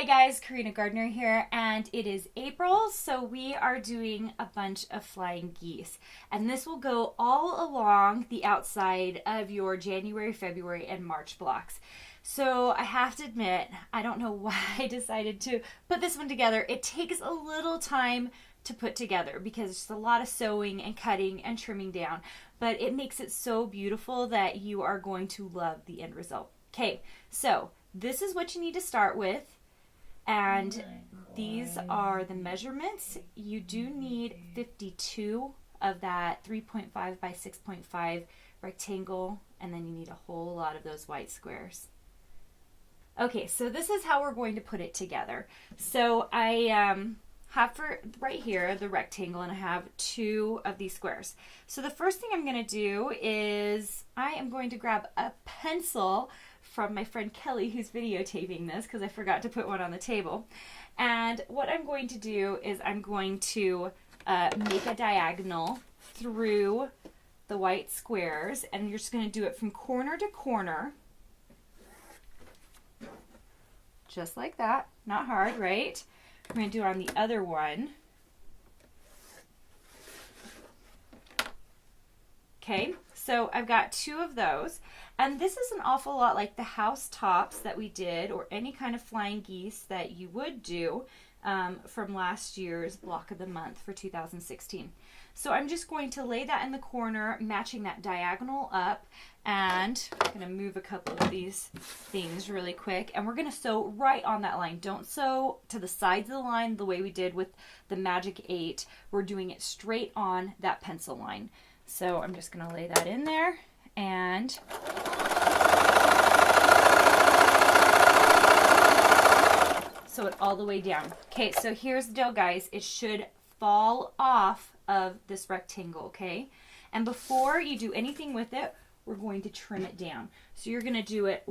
Hi guys, Carina Gardner here, and it is April, so we are doing a bunch of flying geese. And this will go all along the outside of your January, February, and March blocks. So I have to admit, I don't know why I decided to put this one together. It takes a little time to put together because it's a lot of sewing and cutting and trimming down, but it makes it so beautiful that you are going to love the end result. Okay, so this is what you need to start with, and these are the measurements. You do need 52 of that 3.5 by 6.5 rectangle, and then you need a whole lot of those white squares. Okay, so this is how we're going to put it together. So I have for right here the rectangle, and I have two of these squares. So the first thing I'm going to do is I am going to grab a pencil from my friend Kelly, who's videotaping this because I forgot to put one on the table. And what I'm going to do is I'm going to make a diagonal through the white squares, and you're just going to do it from corner to corner. Just like that. Not hard, right? We're going to do it on the other one. Okay, so I've got two of those. And this is an awful lot like the house tops that we did, or any kind of flying geese that you would do from last year's block of the month for 2016. So I'm just going to lay that in the corner, matching that diagonal up, and I'm going to move a couple of these things really quick, and we're going to sew right on that line. Don't sew to the sides of the line the way we did with the Magic 8. We're doing it straight on that pencil line. So I'm just going to lay that in there and sew it all the way down. Okay, so here's the deal, guys. It should fall off of this rectangle, okay? And before you do anything with it, we're going to trim it down. So you're going to do it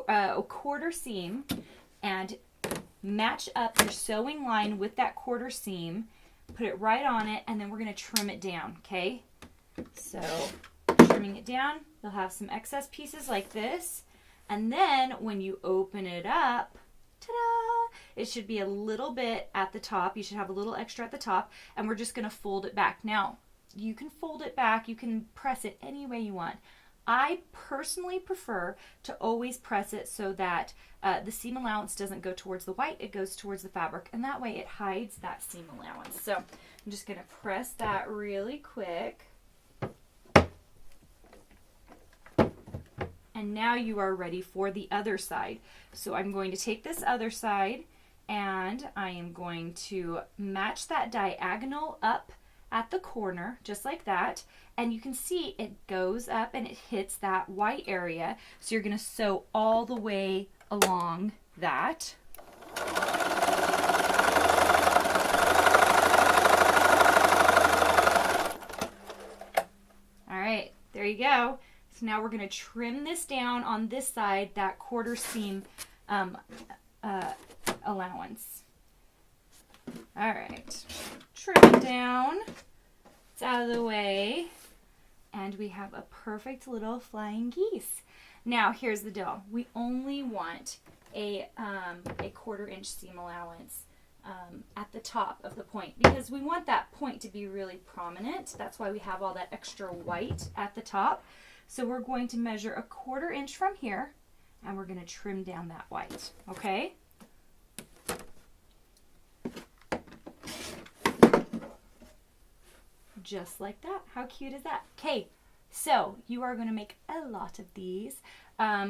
a quarter seam and match up your sewing line with that quarter seam, put it right on it, and then we're going to trim it down, okay? So trimming it down, you'll have some excess pieces like this, and then when you open it up, ta-da! It should be a little bit at the top. You should have a little extra at the top, and we're just going to fold it back. Now, you can fold it back, you can press it any way you want. I personally prefer to always press it so that the seam allowance doesn't go towards the white, it goes towards the fabric, and that way it hides that seam allowance. So I'm just going to press that really quick. And now you are ready for the other side. So I'm going to take this other side, and I am going to match that diagonal up at the corner, just like that. And you can see it goes up and it hits that white area. So you're going to sew all the way along that. All right, there you go. So now we're going to trim this down on this side, that quarter seam allowance. All right, trim it down. It's out of the way. And we have a perfect little flying geese. Now, here's the deal. We only want a quarter-inch seam allowance at the top of the point because we want that point to be really prominent. That's why we have all that extra white at the top. So we're going to measure a quarter inch from here, and we're going to trim down that white, okay? Just like that. How cute is that? Okay, so you are going to make a lot of these.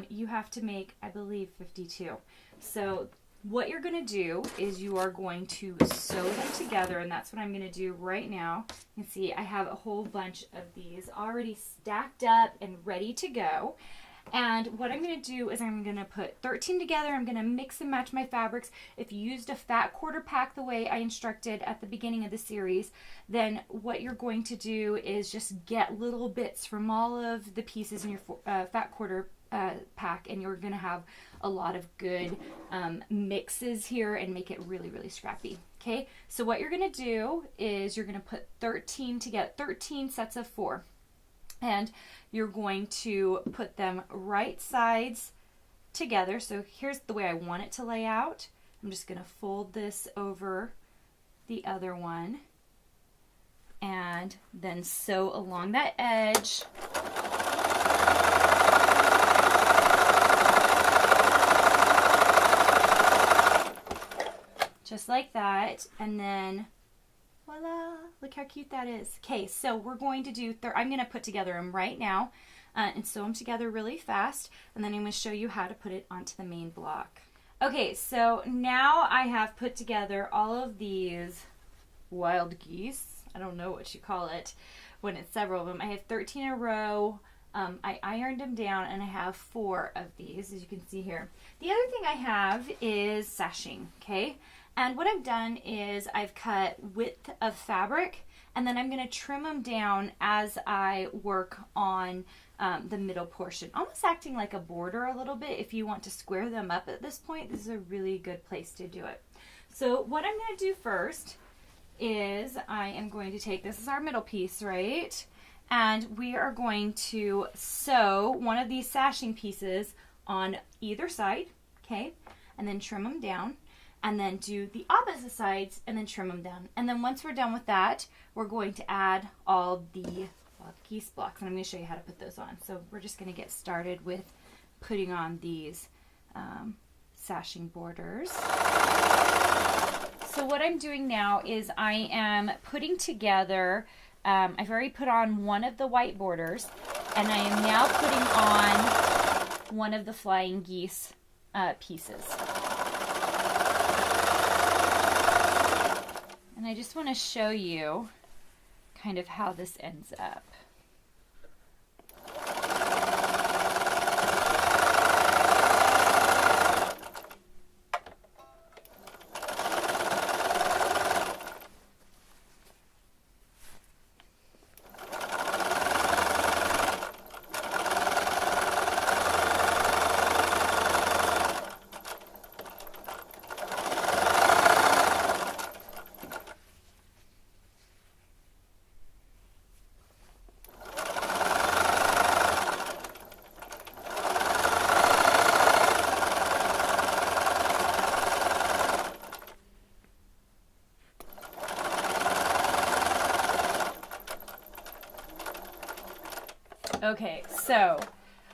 You have to make, I believe, 52. So what you're going to do is you are going to sew them together, and that's what I'm going to do right now. You can see I have a whole bunch of these already stacked up and ready to go. And what I'm going to do is I'm going to put 13 together. I'm going to mix and match my fabrics. If you used a fat quarter pack the way I instructed at the beginning of the series, then what you're going to do is just get little bits from all of the pieces in your fat quarter pack, and you're going to have a lot of good mixes here and make it really, really scrappy. Okay, so what you're going to do is you're going to put 13 together, 13 sets of 4. And you're going to put them right sides together. So here's the way I want it to lay out. I'm just going to fold this over the other one and then sew along that edge. Just like that, and then voila, look how cute that is. Okay, so we're going to do, I'm going to put together them right now and sew them together really fast, and then I'm going to show you how to put it onto the main block. Okay, so now I have put together all of these wild geese. I don't know what you call it when it's several of them. I have 13 in a row. I ironed them down, and I have 4 of these, as you can see here. The other thing I have is sashing, okay? And what I've done is I've cut width of fabric, and then I'm going to trim them down as I work on the middle portion, almost acting like a border a little bit. If you want to square them up at this point, this is a really good place to do it. So what I'm going to do first is I am going to take, this is our middle piece, right? And we are going to sew one of these sashing pieces on either side, okay? And then trim them down, and then do the opposite sides and then trim them down. And then once we're done with that, we're going to add all the geese blocks, and I'm going to show you how to put those on. So we're just going to get started with putting on these sashing borders. So what I'm doing now is I am putting together, I've already put on one of the white borders, and I am now putting on one of the flying geese pieces. And I just want to show you kind of how this ends up. Okay, so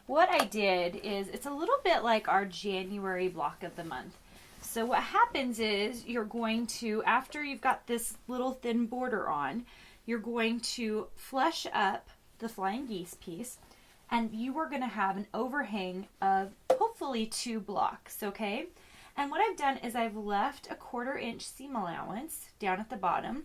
what I did is, it's a little bit like our January block of the month. So what happens is you're going to, after you've got this little thin border on, you're going to flush up the flying geese piece, and you are going to have an overhang of hopefully 2 blocks, okay? And what I've done is I've left a 1/4 inch seam allowance down at the bottom,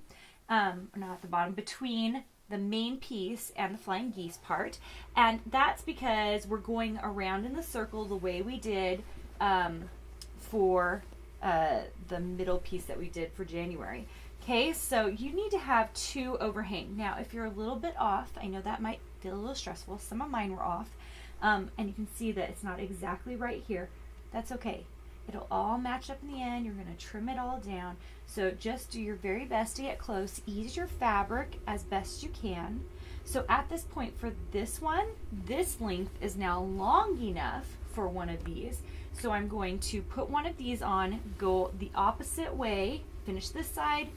not at the bottom, between the main piece and the flying geese part, and that's because we're going around in the circle the way we did for the middle piece that we did for January. Okay, so you need to have 2 overhang. Now, if you're a little bit off, I know that might feel a little stressful. Some of mine were off, and you can see that it's not exactly right here. That's okay. It'll all match up in the end. You're going to trim it all down. So just do your very best to get close. Ease your fabric as best you can. So at this point for this one, this length is now long enough for one of these. So I'm going to put one of these on, go the opposite way, finish this side,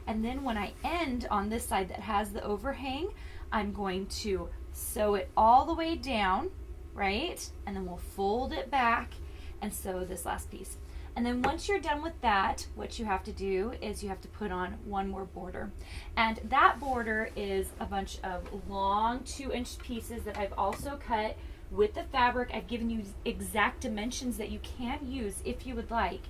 and then when I end on this side that has the overhang, I'm going to sew it all the way down, right? And then we'll fold it back and sew this last piece. And then once you're done with that, what you have to do is you have to put on one more border. And that border is a bunch of long 2-inch pieces that I've also cut with the fabric. I've given you exact dimensions that you can use if you would like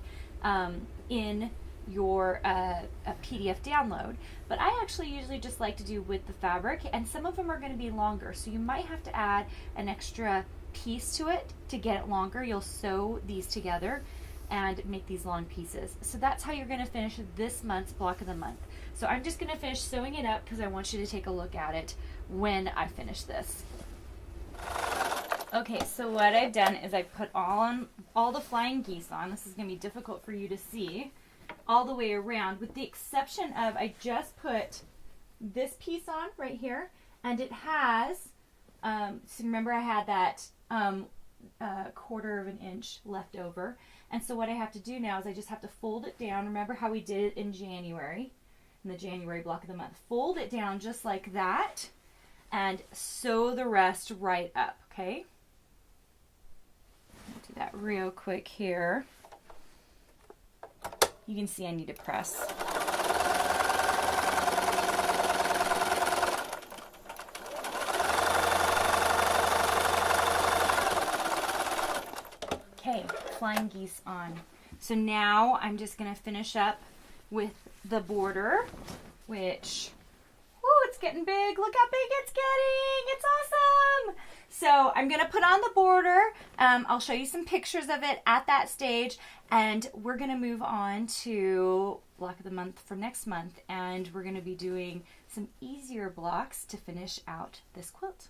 in your PDF download. But I actually usually just like to do with the fabric, and some of them are going to be longer, so you might have to add an extra piece to it to get it longer. You'll sew these together and make these long pieces. So that's how you're going to finish this month's block of the month. So I'm just going to finish sewing it up because I want you to take a look at it when I finish this. Okay, so what I've done is I put all the flying geese on. This is going to be difficult for you to see all the way around, with the exception of I just put this piece on right here, and it has so remember I had that a 1/4 of an inch left over. And so what I have to do now is I just have to fold it down. Remember how we did it in January, in the January block of the month. Fold it down just like that and sew the rest right up, okay? I'll do that real quick here. You can see I need to press. Okay, flying geese on. So now I'm just going to finish up with the border, which, whoo, it's getting big. Look how big it's getting. It's awesome. So I'm going to put on the border. I'll show you some pictures of it at that stage, and we're going to move on to block of the month for next month, and we're going to be doing some easier blocks to finish out this quilt.